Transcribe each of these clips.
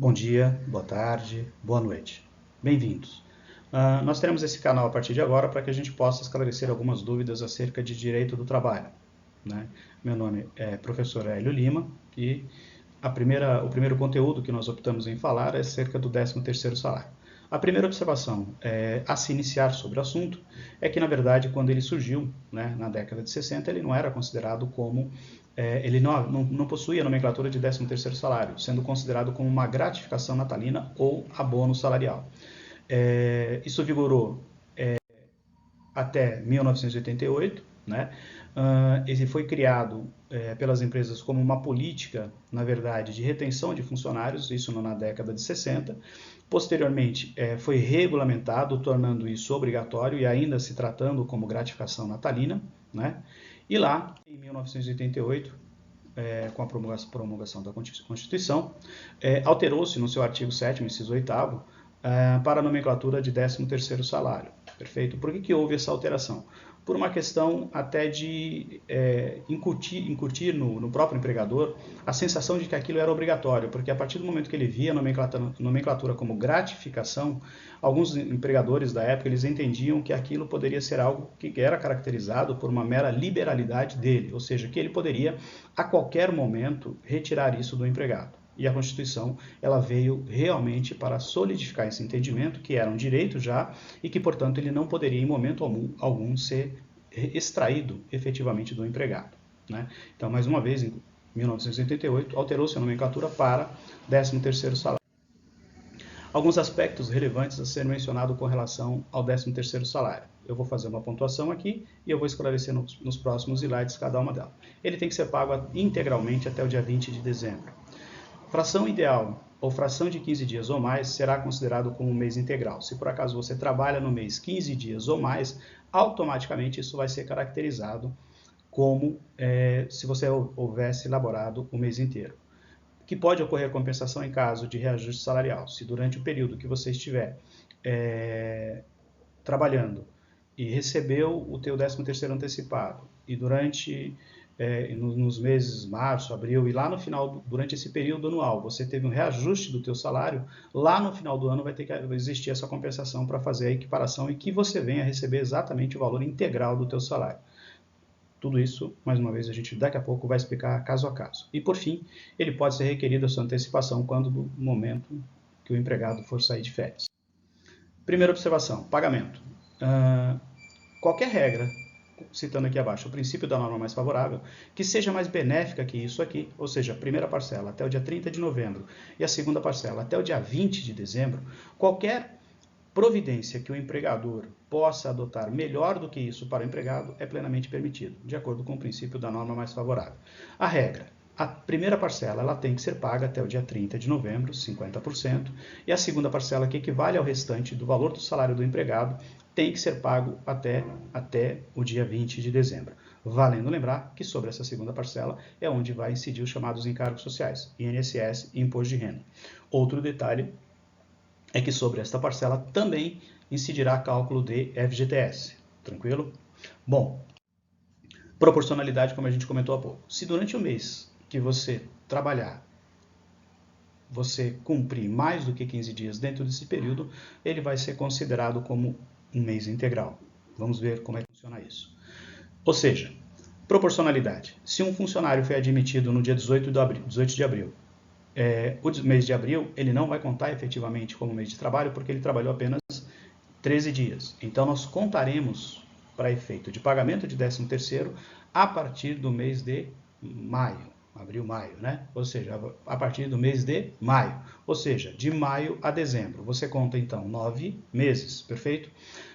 Bom dia, boa tarde, boa noite. Bem-vindos. Nós teremos esse canal a partir de agora para que a gente possa esclarecer algumas dúvidas acerca de direito do trabalho, né? Meu nome é professor Hélio Lima e o primeiro conteúdo que nós optamos em falar é acerca do 13º salário. A primeira observação a se iniciar sobre o assunto é que, na verdade, quando ele surgiu, né, na década de 60, ele não era considerado como... ele não possuía a nomenclatura de 13º salário, sendo considerado como uma gratificação natalina ou abono salarial. Isso vigorou até 1988, né? Ele foi criado pelas empresas como uma política, na verdade, de retenção de funcionários, isso na década de 60. Posteriormente, foi regulamentado, tornando isso obrigatório e ainda se tratando como gratificação natalina, né? E lá, em 1988, com a promulgação da Constituição, alterou-se no seu artigo 7º, inciso 8º, para a nomenclatura de 13º salário. Perfeito? Por que houve essa alteração? Por uma questão até de incutir no próprio empregador a sensação de que aquilo era obrigatório, porque a partir do momento que ele via a nomenclatura como gratificação, alguns empregadores da época eles entendiam que aquilo poderia ser algo que era caracterizado por uma mera liberalidade dele, ou seja, que ele poderia a qualquer momento retirar isso do empregado. E a Constituição ela veio realmente para solidificar esse entendimento, que era um direito já, e que, portanto, ele não poderia, em momento algum, ser extraído efetivamente do empregado, né? Então, mais uma vez, em 1988, alterou-se a nomenclatura para 13º salário. Alguns aspectos relevantes a ser mencionado com relação ao 13º salário. Eu vou fazer uma pontuação aqui e eu vou esclarecer nos próximos slides cada uma delas. Ele tem que ser pago integralmente até o dia 20 de dezembro. Fração ideal ou fração de 15 dias ou mais será considerado como um mês integral. Se por acaso você trabalha no mês 15 dias ou mais, automaticamente isso vai ser caracterizado como se você houvesse elaborado o mês inteiro. Que pode ocorrer compensação em caso de reajuste salarial. Se durante o período que você estiver trabalhando e recebeu o teu 13º antecipado e durante nos meses março, abril e lá no final, durante esse período anual, você teve um reajuste do teu salário, lá no final do ano vai ter que existir essa compensação para fazer a equiparação e que você venha receber exatamente o valor integral do teu salário. Tudo isso, mais uma vez, a gente daqui a pouco vai explicar caso a caso. E por fim, ele pode ser requerido a sua antecipação quando no momento que o empregado for sair de férias. Primeira observação, pagamento. Qualquer regra, citando aqui abaixo o princípio da norma mais favorável, que seja mais benéfica que isso aqui, ou seja, a primeira parcela até o dia 30 de novembro e a segunda parcela até o dia 20 de dezembro, qualquer providência que o empregador possa adotar melhor do que isso para o empregado é plenamente permitido, de acordo com o princípio da norma mais favorável. A regra: a primeira parcela ela tem que ser paga até o dia 30 de novembro, 50%, e a segunda parcela, que equivale ao restante do valor do salário do empregado, tem que ser pago até o dia 20 de dezembro. Valendo lembrar que sobre essa segunda parcela é onde vai incidir os chamados encargos sociais, INSS e Imposto de Renda. Outro detalhe é que sobre esta parcela também incidirá cálculo de FGTS. Tranquilo? Bom, proporcionalidade, como a gente comentou há pouco. Se durante o mês que você trabalhar, você cumprir mais do que 15 dias dentro desse período, ele vai ser considerado como um mês integral. Vamos ver como é que funciona isso. Ou seja, proporcionalidade. Se um funcionário foi admitido no dia 18 de abril, o mês de abril ele não vai contar efetivamente como mês de trabalho, porque ele trabalhou apenas 13 dias. Então, nós contaremos para efeito de pagamento de 13º a partir do mês de maio. Abril, maio, né? Ou seja, a partir do mês de maio. Ou seja, de maio a dezembro. Você conta, então, 9 meses, perfeito?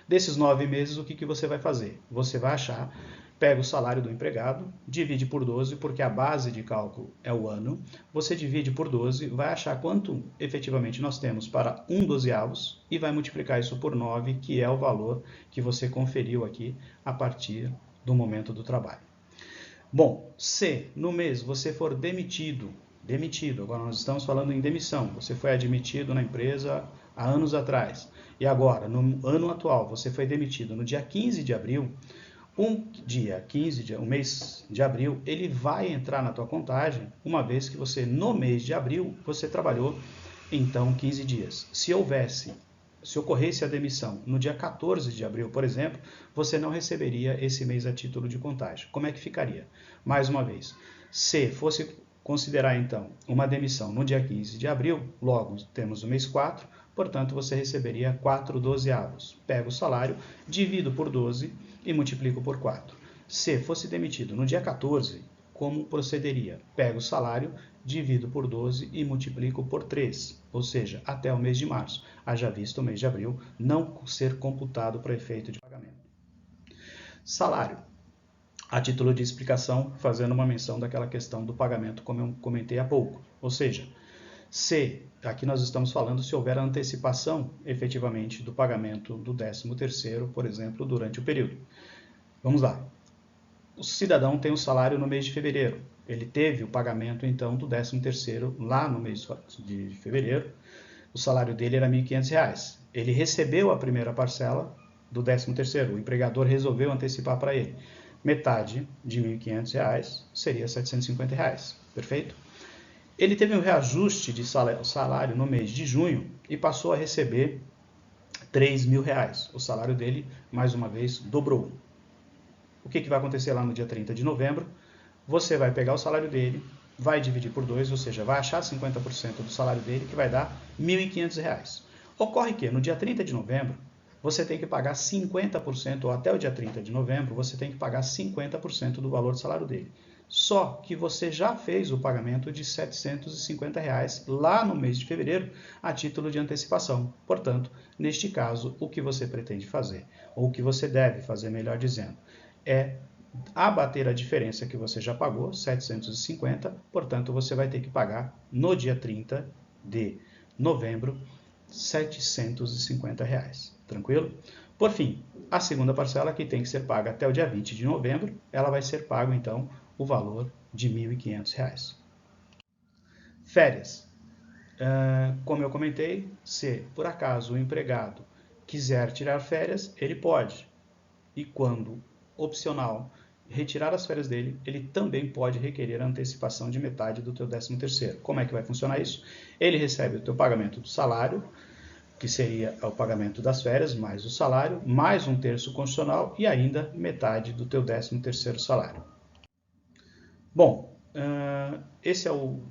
Desses 9 meses, o que você vai fazer? Você vai achar, pega o salário do empregado, divide por 12, porque a base de cálculo é o ano. Você divide por 12, vai achar quanto efetivamente nós temos para 1/12 e vai multiplicar isso por 9, que é o valor que você conferiu aqui a partir do momento do trabalho. Bom, se no mês você for demitido, agora nós estamos falando em demissão, você foi admitido na empresa há anos atrás, e agora, no ano atual, você foi demitido no dia 15 de abril, o mês de abril, ele vai entrar na tua contagem, uma vez que você, no mês de abril, você trabalhou então 15 dias. Se ocorresse a demissão no dia 14 de abril, por exemplo, você não receberia esse mês a título de contágio. Como é que ficaria? Mais uma vez, se fosse considerar então uma demissão no dia 15 de abril, logo temos o mês 4, portanto você receberia 4 dozeavos. Pego o salário, divido por 12 e multiplico por 4. Se fosse demitido no dia 14, como procederia? Pego o salário, divido por 12 e multiplico por 3, ou seja, até o mês de março. Haja visto o mês de abril não ser computado para efeito de pagamento. Salário. A título de explicação, fazendo uma menção daquela questão do pagamento, como eu comentei há pouco. Ou seja, aqui nós estamos falando se houver antecipação, efetivamente, do pagamento do 13º, por exemplo, durante o período. Vamos lá. O cidadão tem o salário no mês de fevereiro. Ele teve o pagamento, então, do 13º lá no mês de fevereiro. O salário dele era R$ 1.500. Ele recebeu a primeira parcela do 13º. O empregador resolveu antecipar para ele. Metade de R$ 1.500 seria R$ 750. Perfeito? Ele teve um reajuste de salário no mês de junho e passou a receber R$ 3.000. O salário dele, mais uma vez, dobrou. O que vai acontecer lá no dia 30 de novembro? Você vai pegar o salário dele, vai dividir por 2, ou seja, vai achar 50% do salário dele, que vai dar R$ 1.500. Ocorre que no dia 30 de novembro, você tem que pagar 50%, ou até o dia 30 de novembro, você tem que pagar 50% do valor do salário dele. Só que você já fez o pagamento de R$ 750 lá no mês de fevereiro, a título de antecipação. Portanto, neste caso, o que você pretende fazer, ou o que você deve fazer, melhor dizendo, é abater a diferença que você já pagou, 750, portanto, você vai ter que pagar no dia 30 de novembro, R$ 750. Tranquilo? Por fim, a segunda parcela, que tem que ser paga até o dia 20 de novembro, ela vai ser pago, então, o valor de R$ 1.500. Férias. Como eu comentei, se por acaso o empregado quiser tirar férias, ele pode. E quando opcional retirar as férias dele, ele também pode requerer a antecipação de metade do teu 13º. Como é que vai funcionar isso? Ele recebe o teu pagamento do salário, que seria o pagamento das férias, mais o salário, mais 1/3 constitucional e ainda metade do teu 13º salário. Bom, esse é o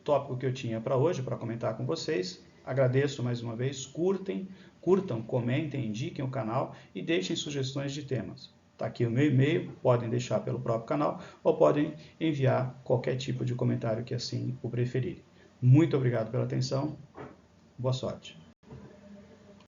tópico que eu tinha para hoje, para comentar com vocês. Agradeço mais uma vez, curtam, comentem, indiquem o canal e deixem sugestões de temas. Está aqui o meu e-mail, podem deixar pelo próprio canal ou podem enviar qualquer tipo de comentário que assim o preferirem. Muito obrigado pela atenção, boa sorte.